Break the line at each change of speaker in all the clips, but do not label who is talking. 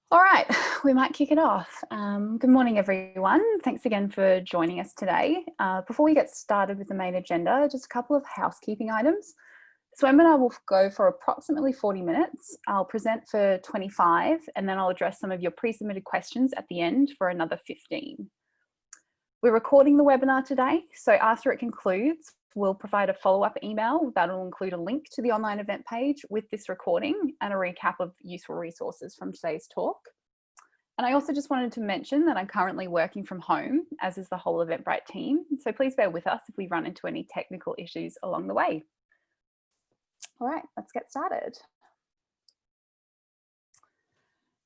All right, we might kick it off. Good morning, everyone. Thanks again for joining us today. Before we get started with the main agenda, just a couple of housekeeping items. This webinar will go for approximately 40 minutes. I'll present for 25, and then I'll address some of your pre-submitted questions at the end for another 15. We're recording the webinar today, so after it concludes, we'll provide a follow-up email that will include a link to the online event page with this recording and a recap of useful resources from today's talk. And I also just wanted to mention that I'm currently working from home, as is the whole Eventbrite team, so please bear with us if we run into any technical issues along the way. All right, let's get started.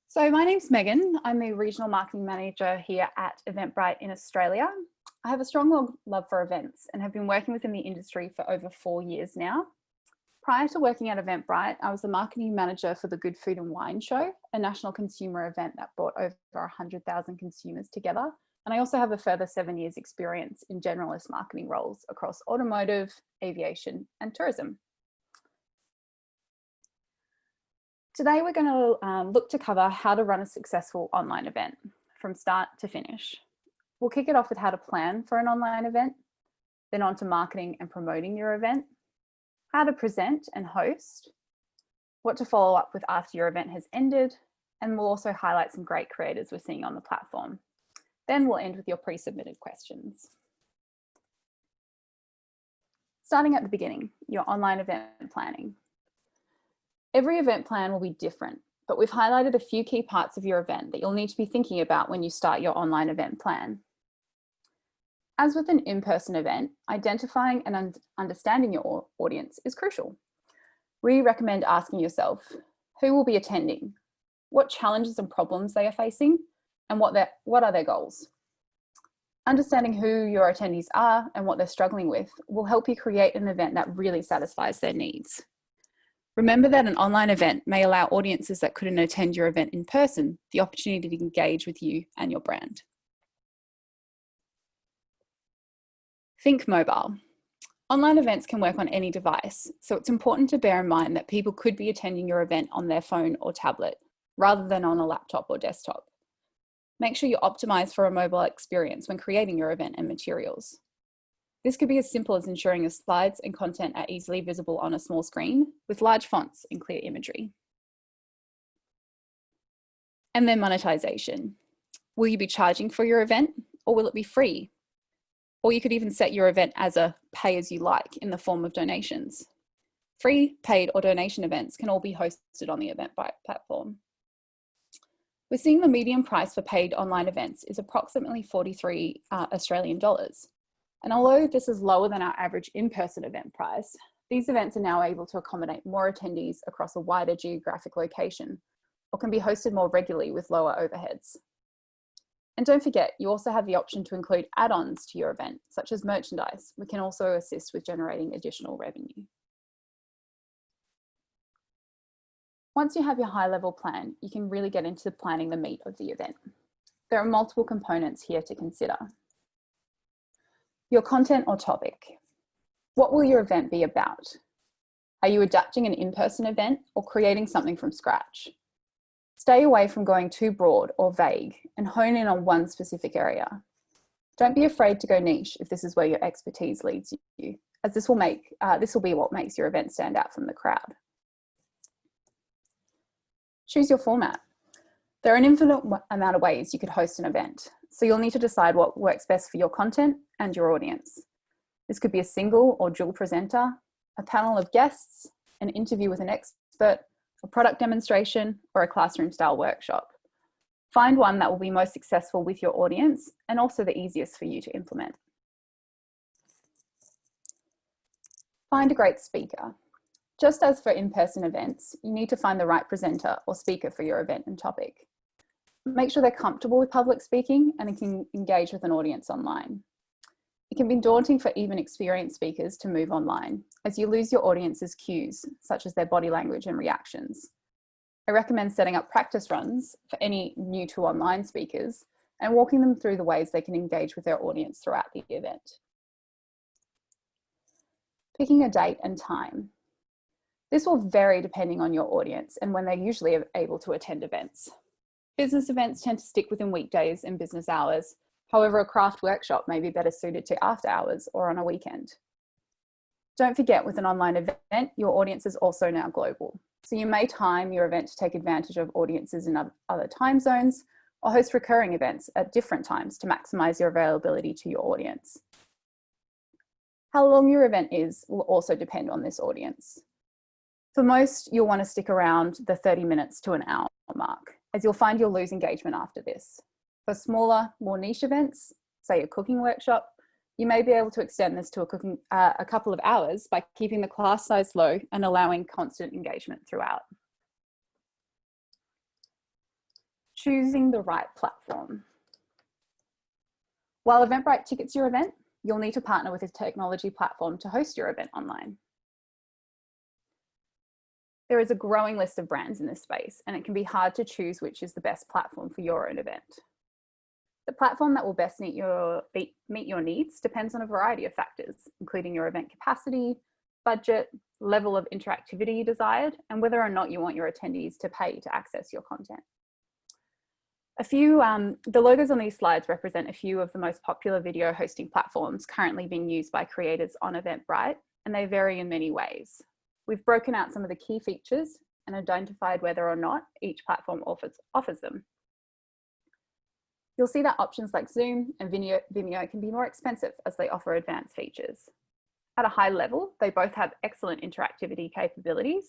So my name's Megan. I'm the Regional Marketing Manager here at Eventbrite in Australia. I have a strong love for events and have been working within the industry for over 4 years now. Prior to working at Eventbrite, I was the marketing manager for the Good Food and Wine Show, a national consumer event that brought over 100,000 consumers together. And I also have a further 7 years experience in generalist marketing roles across automotive, aviation, and tourism. Today, we're going to look to cover how to run a successful online event from start to finish. We'll kick it off with how to plan for an online event, then on to marketing and promoting your event, how to present and host, what to follow up with after your event has ended, and we'll also highlight some great creators we're seeing on the platform. Then we'll end with your pre-submitted questions. Starting at the beginning, your online event planning. Every event plan will be different, but we've highlighted a few key parts of your event that you'll need to be thinking about when you start your online event plan. As with an in-person event, identifying and understanding your audience is crucial. We recommend asking yourself, who will be attending, what challenges and problems they are facing, and what are their goals. Understanding who your attendees are and what they're struggling with will help you create an event that really satisfies their needs. Remember that an online event may allow audiences that couldn't attend your event in person the opportunity to engage with you and your brand. Think mobile. Online events can work on any device, so it's important to bear in mind that people could be attending your event on their phone or tablet, rather than on a laptop or desktop. Make sure you optimize for a mobile experience when creating your event and materials. This could be as simple as ensuring your slides and content are easily visible on a small screen with large fonts and clear imagery. And then monetization. Will you be charging for your event, or will it be free? Or you could even set your event as a pay as you like in the form of donations. Free, paid, or donation events can all be hosted on the Eventbrite platform. We're seeing the median price for paid online events is approximately 43 Australian dollars. And although this is lower than our average in-person event price, these events are now able to accommodate more attendees across a wider geographic location, or can be hosted more regularly with lower overheads. And don't forget, you also have the option to include add-ons to your event, such as merchandise, which can also assist with generating additional revenue. Once you have your high-level plan, you can really get into planning the meat of the event. There are multiple components here to consider. Your content or topic. What will your event be about? Are you adapting an in-person event or creating something from scratch? Stay away from going too broad or vague and hone in on one specific area. Don't be afraid to go niche if this is where your expertise leads you, as this will be what makes your event stand out from the crowd. Choose your format. There are an infinite amount of ways you could host an event, so you'll need to decide what works best for your content and your audience. This could be a single or dual presenter, a panel of guests, an interview with an expert, a product demonstration, or a classroom-style workshop. Find one that will be most successful with your audience and also the easiest for you to implement. Find a great speaker. Just as for in-person events, you need to find the right presenter or speaker for your event and topic. Make sure they're comfortable with public speaking and can engage with an audience online. It can be daunting for even experienced speakers to move online, as you lose your audience's cues, such as their body language and reactions. I recommend setting up practice runs for any new to online speakers and walking them through the ways they can engage with their audience throughout the event. Picking a date and time. This will vary depending on your audience and when they're usually able to attend events. Business events tend to stick within weekdays and business hours. However, a craft workshop may be better suited to after hours or on a weekend. Don't forget, with an online event, your audience is also now global. So you may time your event to take advantage of audiences in other time zones, or host recurring events at different times to maximize your availability to your audience. How long your event is will also depend on this audience. For most, you'll want to stick around the 30 minutes to an hour mark, as you'll find you'll lose engagement after this. For smaller, more niche events, say a cooking workshop, you may be able to extend this to a couple of hours by keeping the class size low and allowing constant engagement throughout. Choosing the right platform. While Eventbrite tickets your event, you'll need to partner with a technology platform to host your event online. There is a growing list of brands in this space, and it can be hard to choose which is the best platform for your own event. The platform that will best meet your needs depends on a variety of factors, including your event capacity, budget, level of interactivity desired, and whether or not you want your attendees to pay to access your content. The logos on these slides represent a few of the most popular video hosting platforms currently being used by creators on Eventbrite, and they vary in many ways. We've broken out some of the key features and identified whether or not each platform offers them. You'll see that options like Zoom and Vimeo can be more expensive as they offer advanced features. At a high level, they both have excellent interactivity capabilities,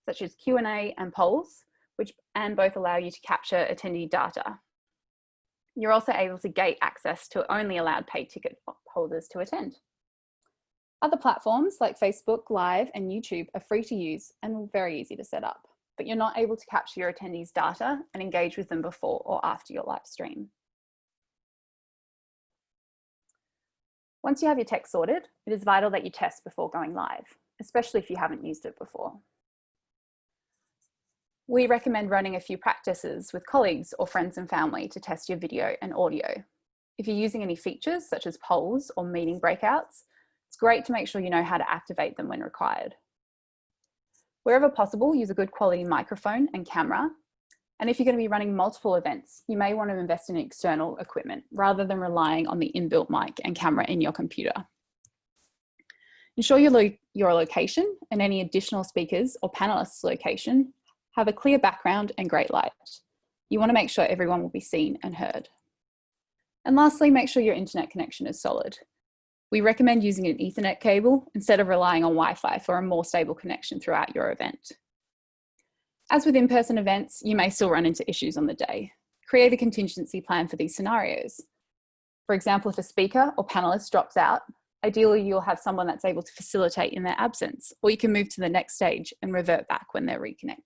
such as Q&A and polls, and both allow you to capture attendee data. You're also able to gate access to only allowed paid ticket holders to attend. Other platforms like Facebook Live and YouTube are free to use and very easy to set up, but you're not able to capture your attendees' data and engage with them before or after your live stream. Once you have your tech sorted, it is vital that you test before going live, especially if you haven't used it before. We recommend running a few practices with colleagues or friends and family to test your video and audio. If you're using any features such as polls or meeting breakouts, it's great to make sure you know how to activate them when required. Wherever possible, use a good quality microphone and camera. And if you're going to be running multiple events, you may want to invest in external equipment rather than relying on the inbuilt mic and camera in your computer. Ensure your location and any additional speakers or panelists' location have a clear background and great light. You want to make sure everyone will be seen and heard. And lastly, make sure your internet connection is solid. We recommend using an Ethernet cable instead of relying on Wi-Fi for a more stable connection throughout your event. As with in-person events, you may still run into issues on the day. Create a contingency plan for these scenarios. For example, if a speaker or panelist drops out, ideally you'll have someone that's able to facilitate in their absence, or you can move to the next stage and revert back when they're reconnected.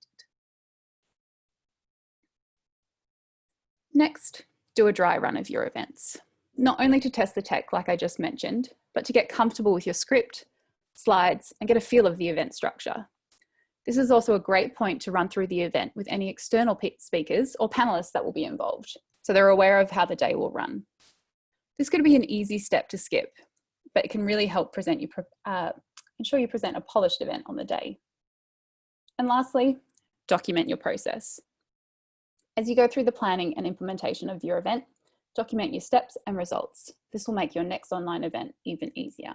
Next, do a dry run of your events. Not only to test the tech like I just mentioned, but to get comfortable with your script, slides, and get a feel of the event structure. This is also a great point to run through the event with any external speakers or panelists that will be involved, so they're aware of how the day will run. This could be an easy step to skip, but it can really help ensure you present a polished event on the day. And lastly, document your process. As you go through the planning and implementation of your event, document your steps and results. This will make your next online event even easier.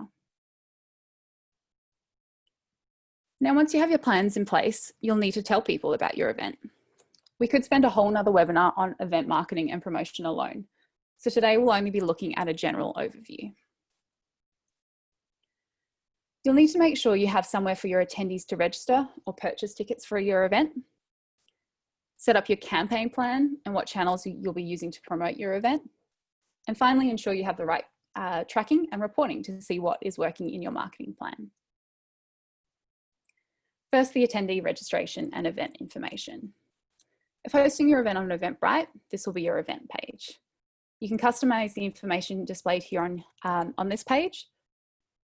Now, once you have your plans in place, you'll need to tell people about your event. We could spend a whole nother webinar on event marketing and promotion alone. So today we'll only be looking at a general overview. You'll need to make sure you have somewhere for your attendees to register or purchase tickets for your event. Set up your campaign plan and what channels you'll be using to promote your event. And finally, ensure you have the right tracking and reporting to see what is working in your marketing plan. First, the attendee registration and event information. If hosting your event on Eventbrite, this will be your event page. You can customize the information displayed here on this page.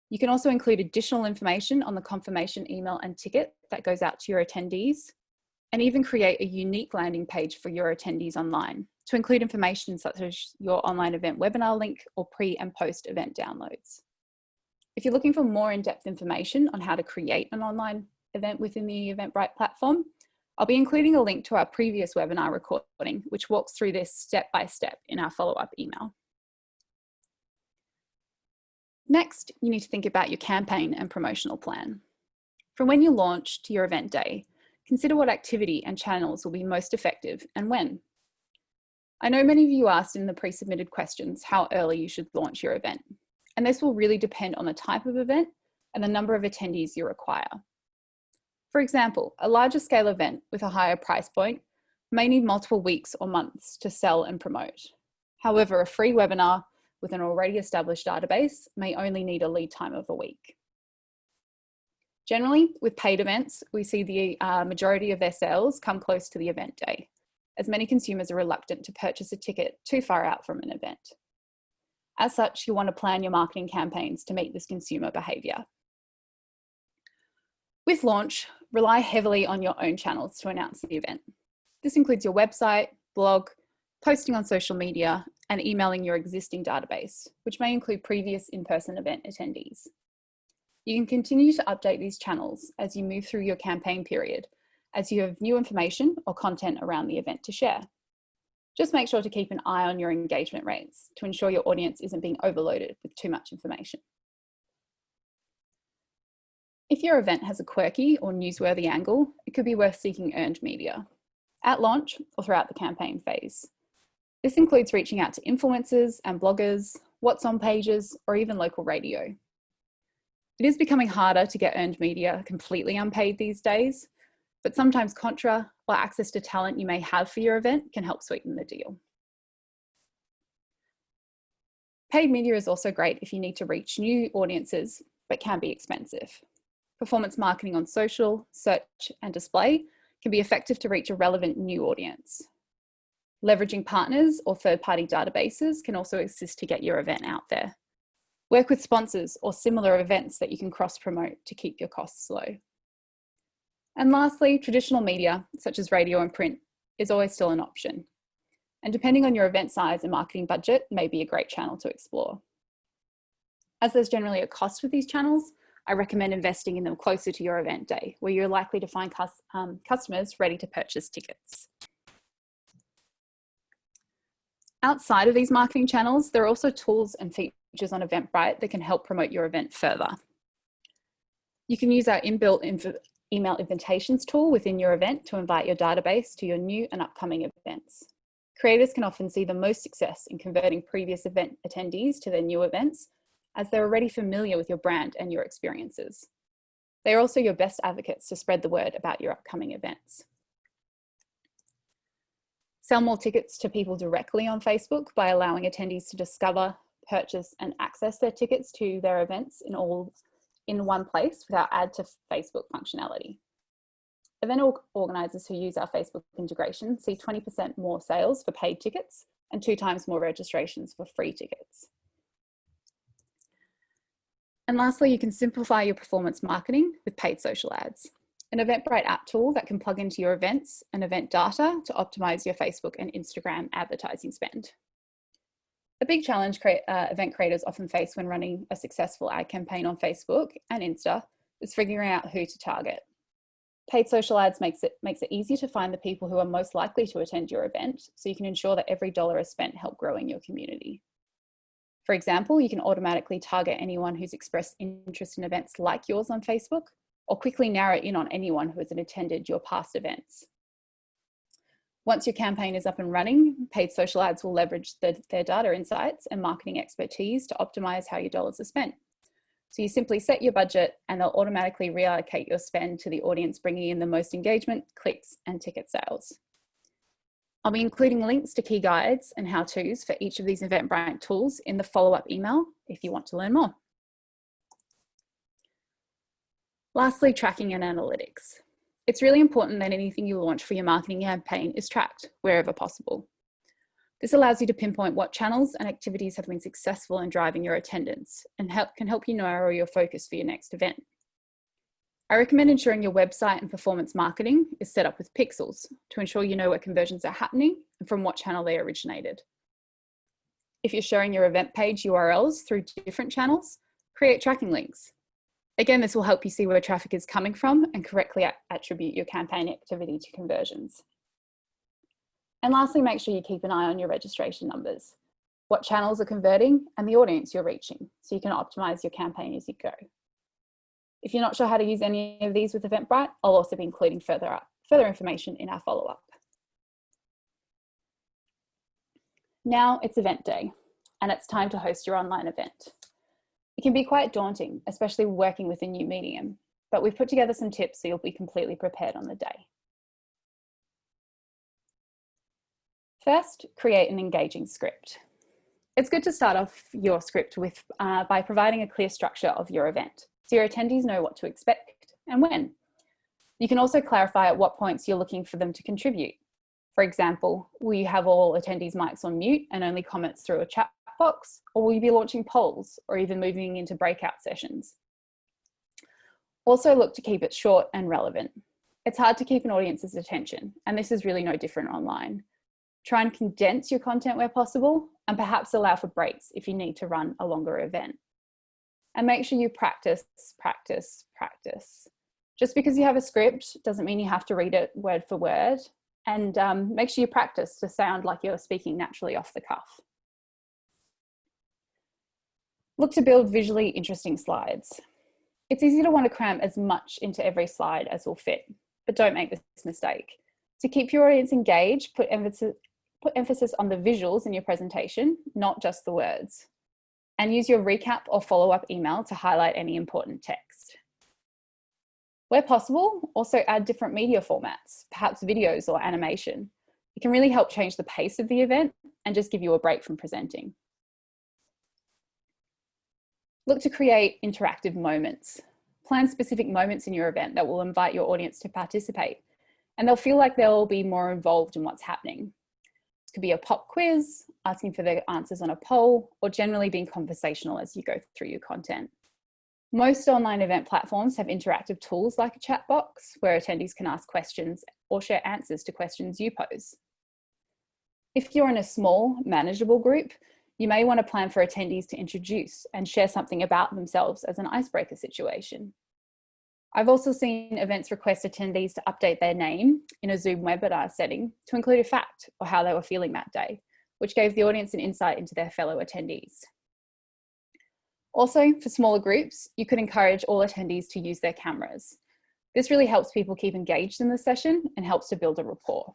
You can also include additional information on the confirmation email and ticket that goes out to your attendees, and even create a unique landing page for your attendees online to include information such as your online event webinar link or pre and post event downloads. If you're looking for more in-depth information on how to create an online event within the Eventbrite platform, I'll be including a link to our previous webinar recording, which walks through this step by step in our follow-up email. Next, you need to think about your campaign and promotional plan. From when you launch to your event day, consider what activity and channels will be most effective and when. I know many of you asked in the pre-submitted questions how early you should launch your event, and this will really depend on the type of event and the number of attendees you require. For example, a larger scale event with a higher price point may need multiple weeks or months to sell and promote. However, a free webinar with an already established database may only need a lead time of a week. Generally, with paid events, we see the majority of their sales come close to the event day, as many consumers are reluctant to purchase a ticket too far out from an event. As such, you want to plan your marketing campaigns to meet this consumer behaviour. With launch, rely heavily on your own channels to announce the event. This includes your website, blog, posting on social media, and emailing your existing database, which may include previous in-person event attendees. You can continue to update these channels as you move through your campaign period, as you have new information or content around the event to share. Just make sure to keep an eye on your engagement rates to ensure your audience isn't being overloaded with too much information. If your event has a quirky or newsworthy angle, it could be worth seeking earned media at launch or throughout the campaign phase. This includes reaching out to influencers and bloggers, what's on pages, or even local radio. It is becoming harder to get earned media completely unpaid these days, but sometimes contra or access to talent you may have for your event can help sweeten the deal. Paid media is also great if you need to reach new audiences, but can be expensive. Performance marketing on social, search, and display can be effective to reach a relevant new audience. Leveraging partners or third-party databases can also assist to get your event out there. Work with sponsors or similar events that you can cross-promote to keep your costs low. And lastly, traditional media, such as radio and print, is always still an option. And depending on your event size and marketing budget, may be a great channel to explore. As there's generally a cost with these channels, I recommend investing in them closer to your event day, where you're likely to find customers ready to purchase tickets. Outside of these marketing channels, there are also tools and features on Eventbrite that can help promote your event further. You can use our inbuilt email invitations tool within your event to invite your database to your new and upcoming events. Creators can often see the most success in converting previous event attendees to their new events, as they're already familiar with your brand and your experiences. They are also your best advocates to spread the word about your upcoming events. Sell more tickets to people directly on Facebook by allowing attendees to discover, purchase, and access their tickets to their events in one place without add to Facebook functionality. Event organisers who use our Facebook integration see 20% more sales for paid tickets and 2 times more registrations for free tickets. And lastly, you can simplify your performance marketing with paid social ads. An Eventbrite app tool that can plug into your events and event data to optimize your Facebook and Instagram advertising spend. A big challenge event creators often face when running a successful ad campaign on Facebook and Insta is figuring out who to target. Paid social ads makes it easy to find the people who are most likely to attend your event, so you can ensure that every dollar is spent help growing your community. For example, you can automatically target anyone who's expressed interest in events like yours on Facebook, or quickly narrow in on anyone who has attended your past events. Once your campaign is up and running, paid social ads will leverage their data insights and marketing expertise to optimize how your dollars are spent. So you simply set your budget and they'll automatically reallocate your spend to the audience bringing in the most engagement, clicks, and ticket sales. I'll be including links to key guides and how-tos for each of these Eventbrite tools in the follow-up email if you want to learn more. Lastly, tracking and analytics. It's really important that anything you launch for your marketing campaign is tracked wherever possible. This allows you to pinpoint what channels and activities have been successful in driving your attendance and can help you narrow your focus for your next event. I recommend ensuring your website and performance marketing is set up with pixels to ensure you know where conversions are happening and from what channel they originated. If you're sharing your event page URLs through different channels, create tracking links. Again, this will help you see where traffic is coming from and correctly attribute your campaign activity to conversions. And lastly, make sure you keep an eye on your registration numbers, what channels are converting and the audience you're reaching, so you can optimize your campaign as you go. If you're not sure how to use any of these with Eventbrite, I'll also be including further information in our follow-up. Now it's event day, and it's time to host your online event. It can be quite daunting, especially working with a new medium, but we've put together some tips so you'll be completely prepared on the day. First, create an engaging script. It's good to start off your script by providing a clear structure of your event, so your attendees know what to expect and when. You can also clarify at what points you're looking for them to contribute. For example, will you have all attendees' mics on mute and only comments through a chat box, or will you be launching polls or even moving into breakout sessions? Also look to keep it short and relevant. It's hard to keep an audience's attention, and this is really no different online. Try and condense your content where possible, and perhaps allow for breaks if you need to run a longer event. And make sure you practice. Just because you have a script doesn't mean you have to read it word for word, and make sure you practice to sound like you're speaking naturally off the cuff. Look to build visually interesting slides. It's easy to want to cram as much into every slide as will fit, but don't make this mistake. To keep your audience engaged, put emphasis on the visuals in your presentation, not just the words. And use your recap or follow-up email to highlight any important text. Where possible, also add different media formats, perhaps videos or animation. It can really help change the pace of the event and just give you a break from presenting. Look to create interactive moments. Plan specific moments in your event that will invite your audience to participate, and they'll feel like they'll be more involved in what's happening. It could be a pop quiz, asking for their answers on a poll, or generally being conversational as you go through your content. Most online event platforms have interactive tools like a chat box where attendees can ask questions or share answers to questions you pose. If you're in a small, manageable group, you may want to plan for attendees to introduce and share something about themselves as an icebreaker situation. I've also seen events request attendees to update their name in a Zoom webinar setting to include a fact or how they were feeling that day, which gave the audience an insight into their fellow attendees. Also, for smaller groups, you could encourage all attendees to use their cameras. This really helps people keep engaged in the session and helps to build a rapport.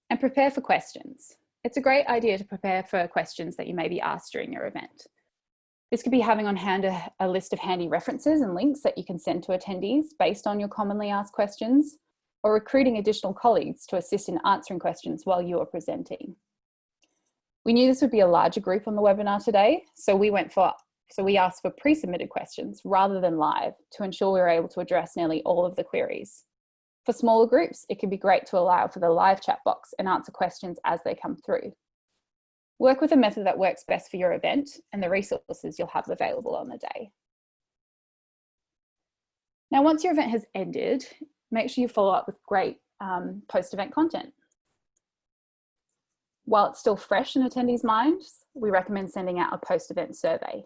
And prepare for questions. It's a great idea to prepare for questions that you may be asked during your event. This could be having on hand a list of handy references and links that you can send to attendees based on your commonly asked questions, or recruiting additional colleagues to assist in answering questions while you are presenting. We knew this would be a larger group on the webinar today, so we asked for pre-submitted questions rather than live to ensure we were able to address nearly all of the queries. For smaller groups, it can be great to allow for the live chat box and answer questions as they come through. Work with a method that works best for your event and the resources you'll have available on the day. Now, once your event has ended, make sure you follow up with great post-event content. While it's still fresh in attendees' minds, we recommend sending out a post-event survey.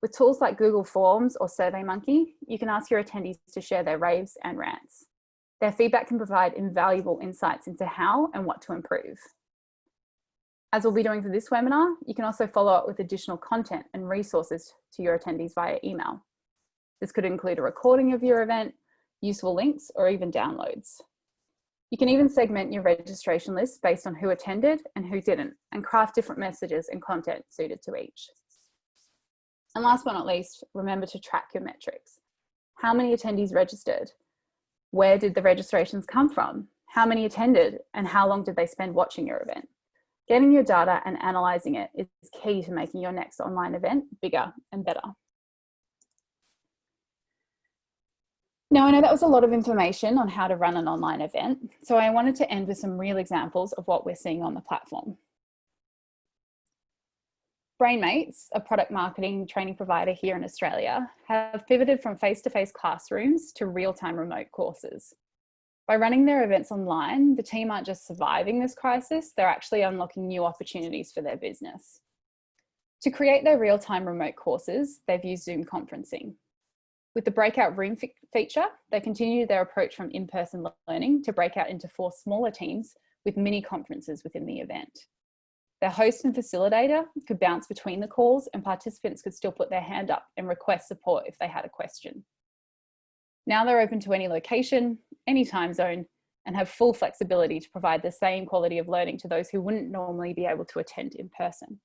With tools like Google Forms or SurveyMonkey, you can ask your attendees to share their raves and rants. Their feedback can provide invaluable insights into how and what to improve. As we'll be doing for this webinar, you can also follow up with additional content and resources to your attendees via email. This could include a recording of your event, useful links, or even downloads. You can even segment your registration list based on who attended and who didn't, and craft different messages and content suited to each. And last but not least, remember to track your metrics. How many attendees registered? Where did the registrations come from? How many attended? And how long did they spend watching your event? Getting your data and analysing it is key to making your next online event bigger and better. Now, I know that was a lot of information on how to run an online event, so I wanted to end with some real examples of what we're seeing on the platform. Brainmates, a product marketing training provider here in Australia, have pivoted from face-to-face classrooms to real-time remote courses. By running their events online, the team aren't just surviving this crisis, they're actually unlocking new opportunities for their business. To create their real-time remote courses, they've used Zoom conferencing. With the breakout room feature, they continue their approach from in-person learning to break out into 4 smaller teams with mini conferences within the event. Their host and facilitator could bounce between the calls, and participants could still put their hand up and request support if they had a question. Now they're open to any location, any time zone, and have full flexibility to provide the same quality of learning to those who wouldn't normally be able to attend in person.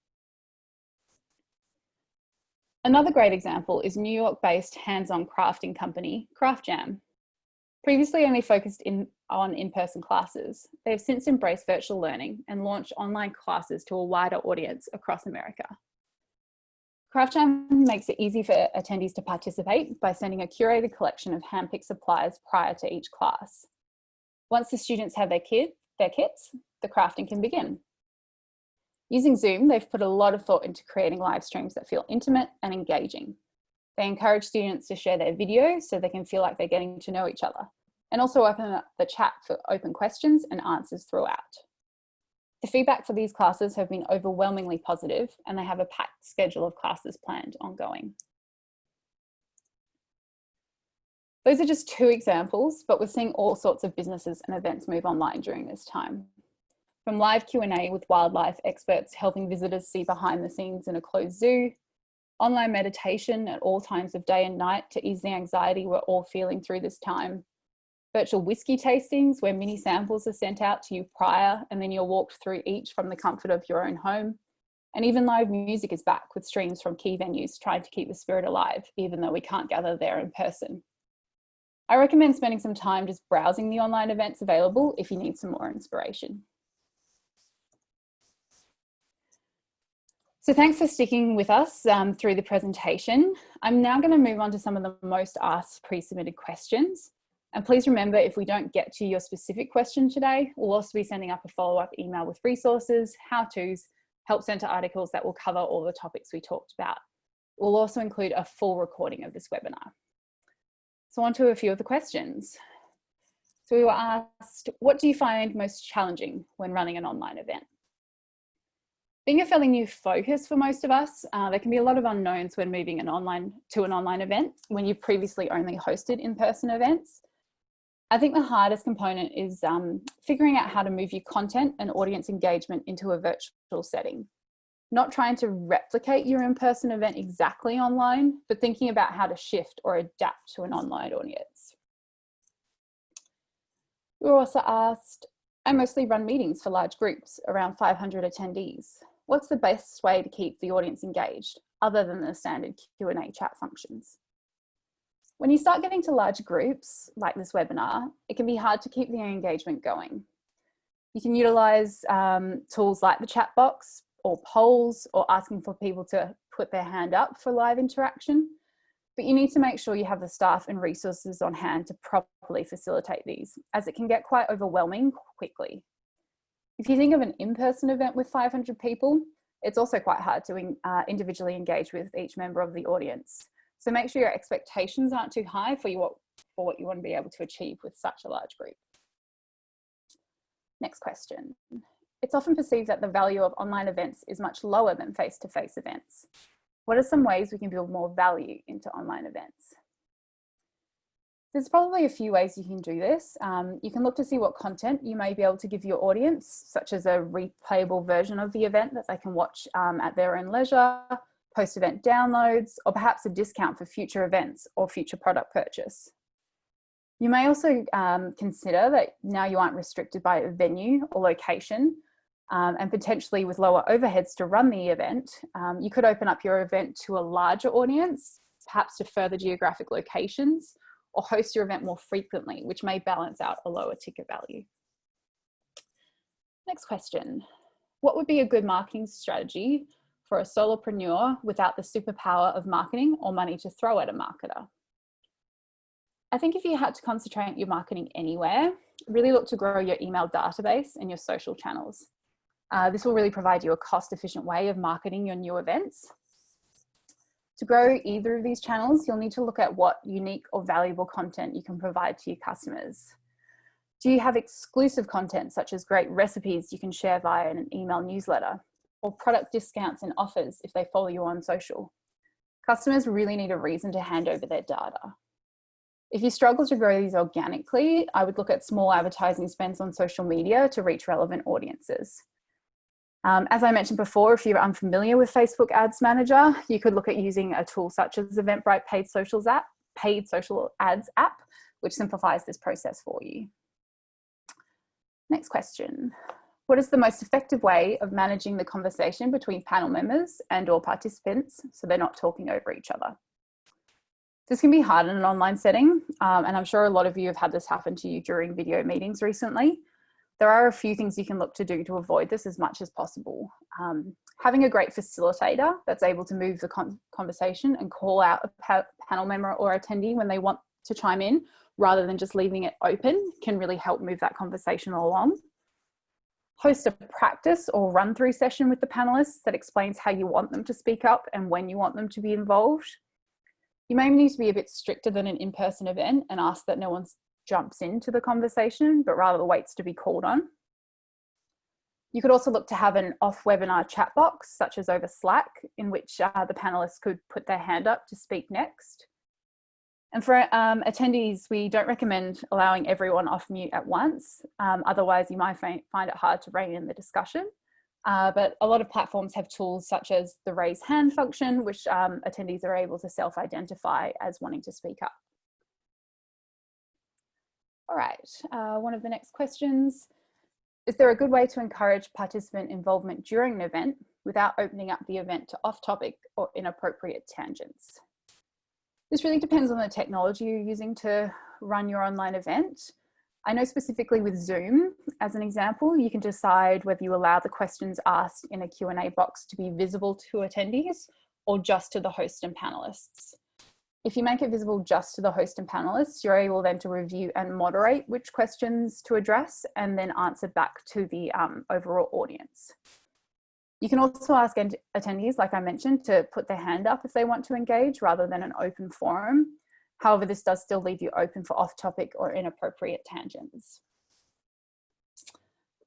Another great example is New York-based hands-on crafting company, Craft Jam. Previously only focused on in-person classes, they have since embraced virtual learning and launched online classes to a wider audience across America. Craft Jam makes it easy for attendees to participate by sending a curated collection of hand-picked supplies prior to each class. Once the students have their kits, the crafting can begin. Using Zoom, they've put a lot of thought into creating live streams that feel intimate and engaging. They encourage students to share their videos so they can feel like they're getting to know each other, and also open up the chat for open questions and answers throughout. The feedback for these classes have been overwhelmingly positive, and they have a packed schedule of classes planned ongoing. Those are just 2 examples, but we're seeing all sorts of businesses and events move online during this time. From live Q&A with wildlife experts helping visitors see behind the scenes in a closed zoo, online meditation at all times of day and night to ease the anxiety we're all feeling through this time, virtual whiskey tastings where mini samples are sent out to you prior and then you're walked through each from the comfort of your own home, and even live music is back with streams from key venues trying to keep the spirit alive, even though we can't gather there in person. I recommend spending some time just browsing the online events available if you need some more inspiration. So thanks for sticking with us through the presentation. I'm now going to move on to some of the most asked pre-submitted questions. And please remember, if we don't get to your specific question today, we'll also be sending up a follow-up email with resources, how-tos, help center articles that will cover all the topics we talked about. We'll also include a full recording of this webinar. So on to a few of the questions. So we were asked, what do you find most challenging when running an online event? Being a fairly new focus for most of us, there can be a lot of unknowns when moving to an online event when you've previously only hosted in-person events. I think the hardest component is figuring out how to move your content and audience engagement into a virtual setting. Not trying to replicate your in-person event exactly online, but thinking about how to shift or adapt to an online audience. We were also asked, I mostly run meetings for large groups, around 500 attendees. What's the best way to keep the audience engaged, other than the standard Q&A chat functions? When you start getting to large groups, like this webinar, it can be hard to keep the engagement going. You can utilize tools like the chat box or polls or asking for people to put their hand up for live interaction, but you need to make sure you have the staff and resources on hand to properly facilitate these, as it can get quite overwhelming quickly. If you think of an in-person event with 500 people, it's also quite hard to individually engage with each member of the audience. So make sure your expectations aren't too high for what you want to be able to achieve with such a large group. Next question. It's often perceived that the value of online events is much lower than face-to-face events. What are some ways we can build more value into online events? There's probably a few ways you can do this. You can look to see what content you may be able to give your audience, such as a replayable version of the event that they can watch at their own leisure, post-event downloads, or perhaps a discount for future events or future product purchase. You may also consider that now you aren't restricted by a venue or location, and potentially with lower overheads to run the event, you could open up your event to a larger audience, perhaps to further geographic locations, or host your event more frequently, which may balance out a lower ticket value. Next question. What would be a good marketing strategy for a solopreneur without the superpower of marketing or money to throw at a marketer? I think if you had to concentrate your marketing anywhere, really look to grow your email database and your social channels. This will really provide you a cost-efficient way of marketing your new events. To grow either of these channels, you'll need to look at what unique or valuable content you can provide to your customers. Do you have exclusive content such as great recipes you can share via an email newsletter? or product discounts and offers if they follow you on social. Customers really need a reason to hand over their data. If you struggle to grow these organically, I would look at small advertising spends on social media to reach relevant audiences. As I mentioned before, if you're unfamiliar with Facebook Ads Manager, you could look at using a tool such as Eventbrite Paid Social Ads app, which simplifies this process for you. Next question. What is the most effective way of managing the conversation between panel members and or participants so they're not talking over each other? This can be hard in an online setting, and I'm sure a lot of you have had this happen to you during video meetings recently. There are a few things you can look to do to avoid this as much as possible. Having a great facilitator that's able to move the conversation and call out a panel member or attendee when they want to chime in, rather than just leaving it open, can really help move that conversation along. Host a practice or run-through session with the panelists that explains how you want them to speak up and when you want them to be involved. You may need to be a bit stricter than an in-person event and ask that no one jumps into the conversation, but rather waits to be called on. You could also look to have an off-webinar chat box, such as over Slack, in which the panelists could put their hand up to speak next. And for attendees, we don't recommend allowing everyone off mute at once. Otherwise, you might find it hard to rein in the discussion. But a lot of platforms have tools such as the raise hand function, which attendees are able to self-identify as wanting to speak up. All right, one of the next questions. Is there a good way to encourage participant involvement during an event without opening up the event to off-topic or inappropriate tangents? This really depends on the technology you're using to run your online event. I know specifically with Zoom, as an example, you can decide whether you allow the questions asked in a Q&A box to be visible to attendees or just to the host and panelists. If you make it visible just to the host and panelists, you're able then to review and moderate which questions to address and then answer back to the overall audience. You can also ask attendees, like I mentioned, to put their hand up if they want to engage rather than an open forum. However, this does still leave you open for off-topic or inappropriate tangents.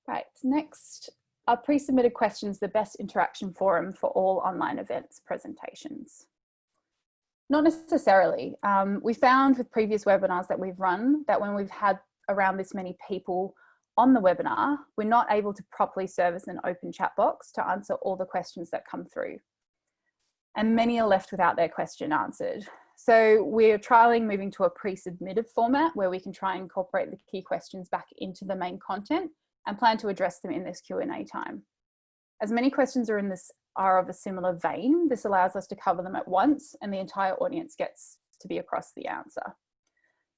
Right, next, are pre-submitted questions the best interaction forum for all online events presentations? Not necessarily. We found with previous webinars that we've run that when we've had around this many people on the webinar, we're not able to properly service an open chat box to answer all the questions that come through. And many are left without their question answered. So we're trialing moving to a pre-submitted format where we can try and incorporate the key questions back into the main content and plan to address them in this Q&A time. As many questions are of a similar vein, this allows us to cover them at once and the entire audience gets to be across the answer.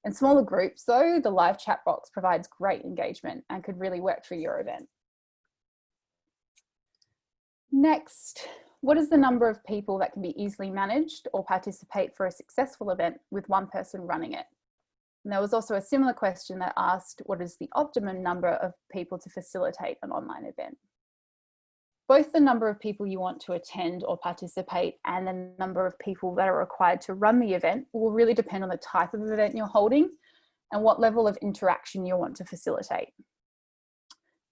In smaller groups though, the live chat box provides great engagement and could really work for your event. Next, what is the number of people that can be easily managed or participate for a successful event with one person running it? And there was also a similar question that asked, what is the optimum number of people to facilitate an online event? Both the number of people you want to attend or participate and the number of people that are required to run the event will really depend on the type of event you're holding and what level of interaction you want to facilitate.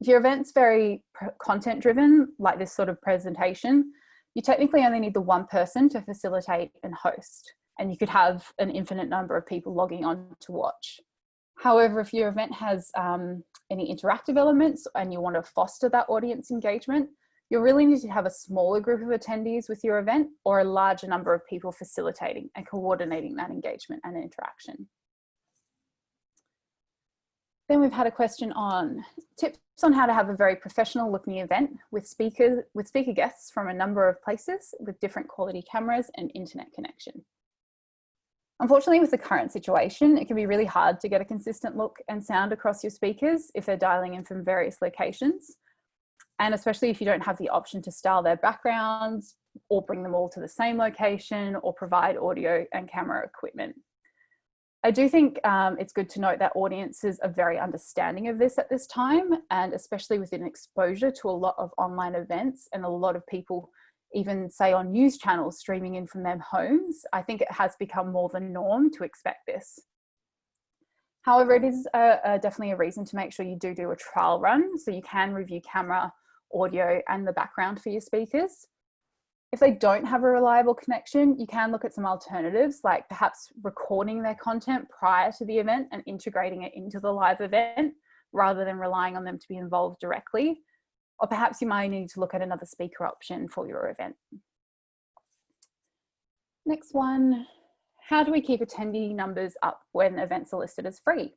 If your event's very content driven, like this sort of presentation, you technically only need the one person to facilitate and host, and you could have an infinite number of people logging on to watch. However, if your event has any interactive elements and you want to foster that audience engagement, you'll really need to have a smaller group of attendees with your event or a larger number of people facilitating and coordinating that engagement and interaction. Then we've had a question on tips on how to have a very professional looking event with speaker guests from a number of places with different quality cameras and internet connection. Unfortunately, with the current situation, it can be really hard to get a consistent look and sound across your speakers if they're dialing in from various locations. And especially if you don't have the option to style their backgrounds or bring them all to the same location or provide audio and camera equipment. I do think it's good to note that audiences are very understanding of this at this time, and especially with an exposure to a lot of online events and a lot of people even say on news channels streaming in from their homes. I think it has become more the norm to expect this. However, it is definitely a reason to make sure you do a trial run so you can review camera audio and the background for your speakers. If they don't have a reliable connection, you can look at some alternatives, like perhaps recording their content prior to the event and integrating it into the live event rather than relying on them to be involved directly. Or perhaps you might need to look at another speaker option for your event. Next one, how do we keep attendee numbers up when events are listed as free?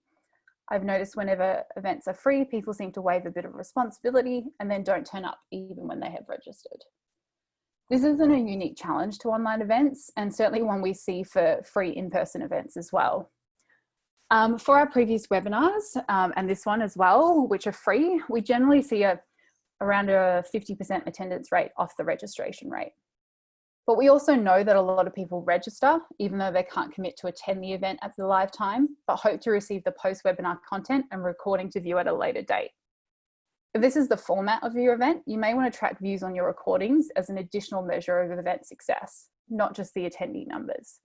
I've noticed whenever events are free, people seem to waive a bit of responsibility and then don't turn up even when they have registered. This isn't a unique challenge to online events, and certainly one we see for free in-person events as well. For our previous webinars, and this one as well, which are free, we generally see around a 50% attendance rate off the registration rate. But we also know that a lot of people register, even though they can't commit to attend the event at the live time, but hope to receive the post-webinar content and recording to view at a later date. If this is the format of your event, you may want to track views on your recordings as an additional measure of event success, not just the attendee numbers.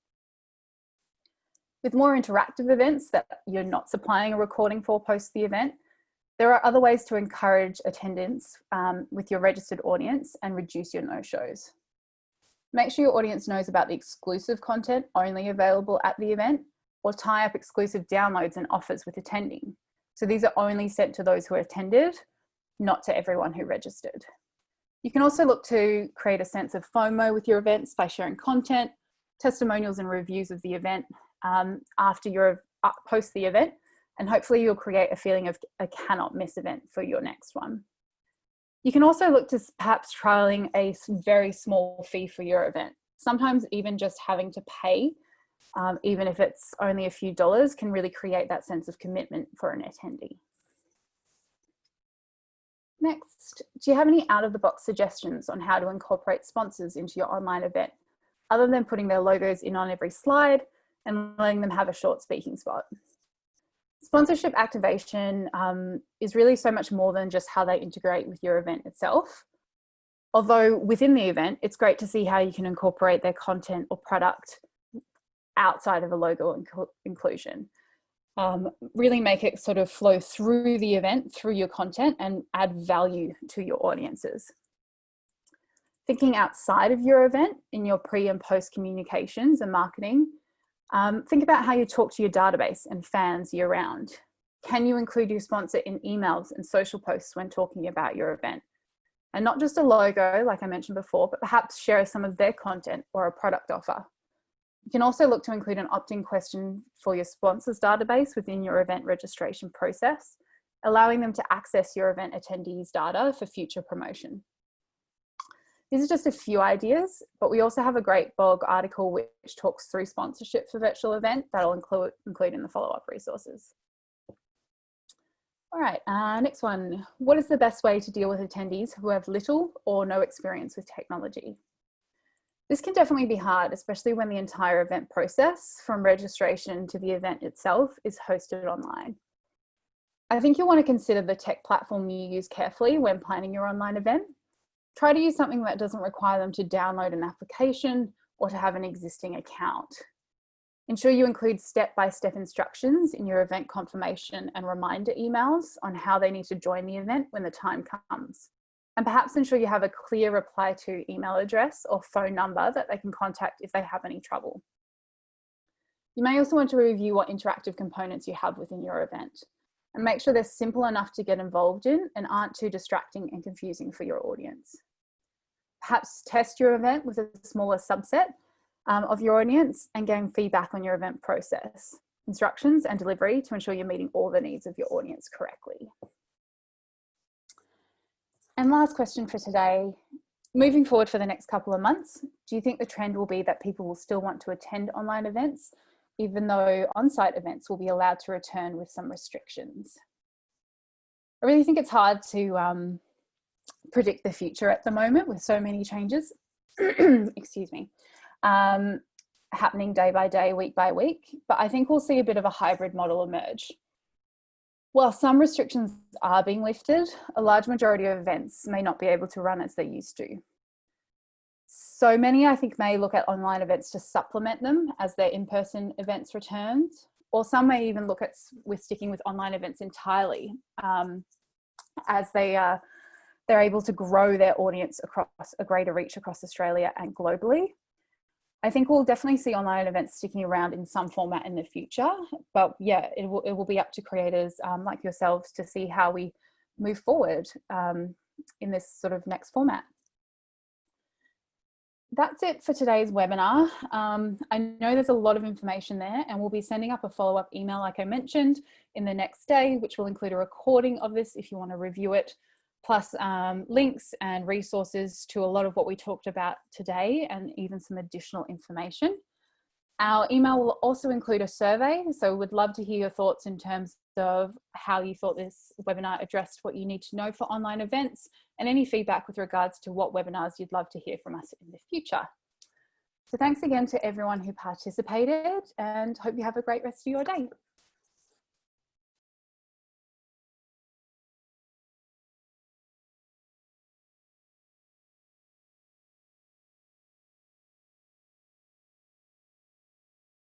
With more interactive events that you're not supplying a recording for post the event, there are other ways to encourage attendance with your registered audience and reduce your no-shows. Make sure your audience knows about the exclusive content only available at the event, or tie up exclusive downloads and offers with attending. So these are only sent to those who attended, not to everyone who registered. You can also look to create a sense of FOMO with your events by sharing content, testimonials and reviews of the event after you're post the event, and hopefully you'll create a feeling of a cannot miss event for your next one. You can also look to perhaps trialing a very small fee for your event. Sometimes even just having to pay, even if it's only a few dollars, can really create that sense of commitment for an attendee. Next, do you have any out-of-the-box suggestions on how to incorporate sponsors into your online event, other than putting their logos in on every slide and letting them have a short speaking spot? Sponsorship activation is really so much more than just how they integrate with your event itself. Although within the event, it's great to see how you can incorporate their content or product outside of a logo inclusion. Really make it sort of flow through the event, through your content, and add value to your audiences. Thinking outside of your event in your pre and post communications and marketing, think about how you talk to your database and fans year round. Can you include your sponsor in emails and social posts when talking about your event? And not just a logo, like I mentioned before, but perhaps share some of their content or a product offer. You can also look to include an opt-in question for your sponsors database within your event registration process, allowing them to access your event attendees' data for future promotion. These are just a few ideas, but we also have a great blog article which talks through sponsorship for virtual event that I'll include in the follow-up resources. All right, next one. What is the best way to deal with attendees who have little or no experience with technology? This can definitely be hard, especially when the entire event process, from registration to the event itself, is hosted online. I think you'll want to consider the tech platform you use carefully when planning your online event. Try to use something that doesn't require them to download an application or to have an existing account. Ensure you include step-by-step instructions in your event confirmation and reminder emails on how they need to join the event when the time comes. And perhaps ensure you have a clear reply to email address or phone number that they can contact if they have any trouble. You may also want to review what interactive components you have within your event and make sure they're simple enough to get involved in and aren't too distracting and confusing for your audience. Perhaps test your event with a smaller subset of your audience and gain feedback on your event process, instructions and delivery to ensure you're meeting all the needs of your audience correctly. And last question for today, moving forward for the next couple of months, do you think the trend will be that people will still want to attend online events, even though on-site events will be allowed to return with some restrictions? I really think it's hard to predict the future at the moment with so many changes, excuse me, happening day by day, week by week, but I think we'll see a bit of a hybrid model emerge. While some restrictions are being lifted, a large majority of events may not be able to run as they used to. So many, I think, may look at online events to supplement them as their in-person events return, or some may even look at sticking with online events entirely as they they're able to grow their audience across a greater reach across Australia and globally. I think we'll definitely see online events sticking around in some format in the future, but yeah, it will be up to creators like yourselves to see how we move forward in this sort of next format. That's it for today's webinar. I know there's a lot of information there, and we'll be sending up a follow-up email, like I mentioned, in the next day, which will include a recording of this if you want to review it, plus links and resources to a lot of what we talked about today, and even some additional information. Our email will also include a survey, so we'd love to hear your thoughts in terms of how you thought this webinar addressed what you need to know for online events, and any feedback with regards to what webinars you'd love to hear from us in the future. So thanks again to everyone who participated, and hope you have a great rest of your day.